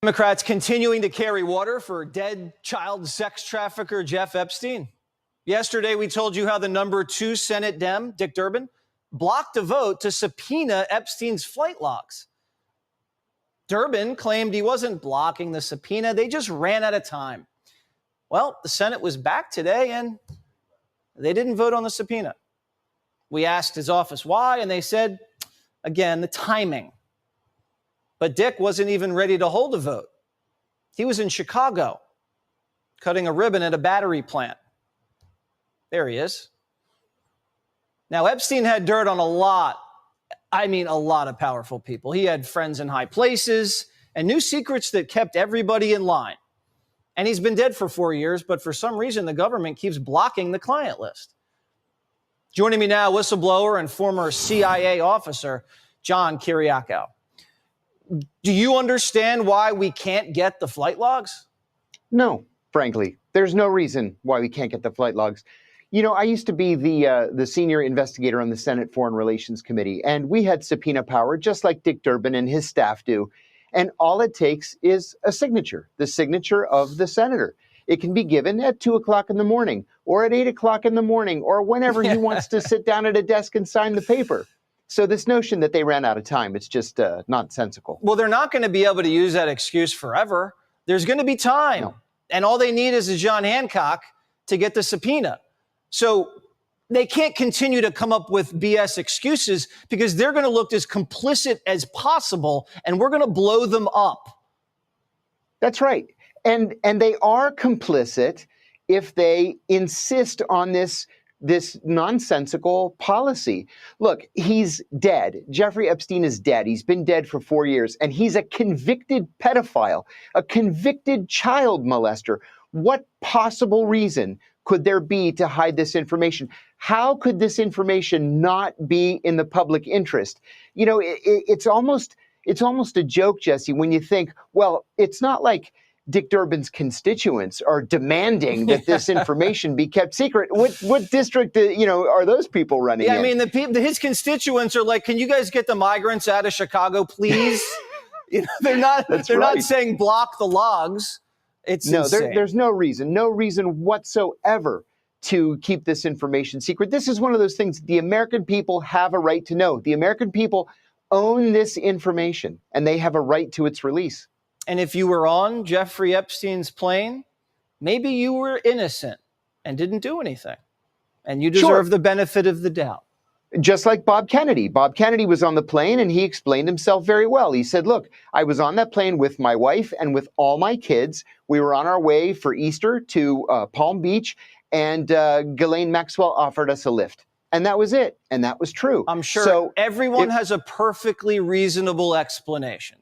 Democrats continuing to carry water for dead child sex trafficker Jeff Epstein. Yesterday, we told you how the number 2 Senate Dem, Dick Durbin, blocked a vote to subpoena Epstein's flight logs. Durbin claimed he wasn't blocking the subpoena. They just ran out of time. Well, the Senate was back today, and they didn't vote on the subpoena. We asked his office why, and they said, again, the timing. But Dick wasn't even ready to hold a vote. He was in Chicago, cutting a ribbon at a battery plant. There he is. Now, Epstein had dirt on a lot of powerful people. He had friends in high places and knew secrets that kept everybody in line. And he's been dead for 4 years, but for some reason, the government keeps blocking the client list. Joining me now, whistleblower and former CIA officer, John Kiriakou. Do you understand why we can't get the flight logs? No, frankly. There's no reason why we can't get the flight logs. You know, I used to be the senior investigator on the Senate Foreign Relations Committee, and we had subpoena power, just like Dick Durbin and his staff do. And all it takes is a signature, the signature of the senator. It can be given at 2 o'clock in the morning, or at 8 o'clock in the morning, or whenever he wants to sit down at a desk and sign the paper. So this notion that they ran out of time, it's just nonsensical. Well, they're not going to be able to use that excuse forever. There's going to be time. No. And all they need is a John Hancock to get the subpoena. So they can't continue to come up with BS excuses because they're going to look as complicit as possible, and we're going to blow them up. That's right. And they are complicit if they insist on this nonsensical policy. Look, he's dead. Jeffrey Epstein is dead. He's been dead for 4 years, and he's a convicted pedophile, a convicted child molester. What possible reason could there be to hide this information? How could this information not be in the public interest? You know, it's almost a joke, Jesse, when you think, well, it's not like Dick Durbin's constituents are demanding that this information be kept secret. What district, are those people running in? I mean, his constituents are like, can you guys get the migrants out of Chicago, please? They're not saying block the logs. There's no reason whatsoever to keep this information secret. This is one of those things the American people have a right to know. The American people own this information, and they have a right to its release. And if you were on Jeffrey Epstein's plane, maybe you were innocent and didn't do anything. And you deserve the benefit of the doubt. Just like Bob Kennedy. Bob Kennedy was on the plane and he explained himself very well. He said, look, I was on that plane with my wife and with all my kids. We were on our way for Easter to Palm Beach, and Ghislaine Maxwell offered us a lift. And that was it. And that was true. I'm sure everyone has a perfectly reasonable explanation.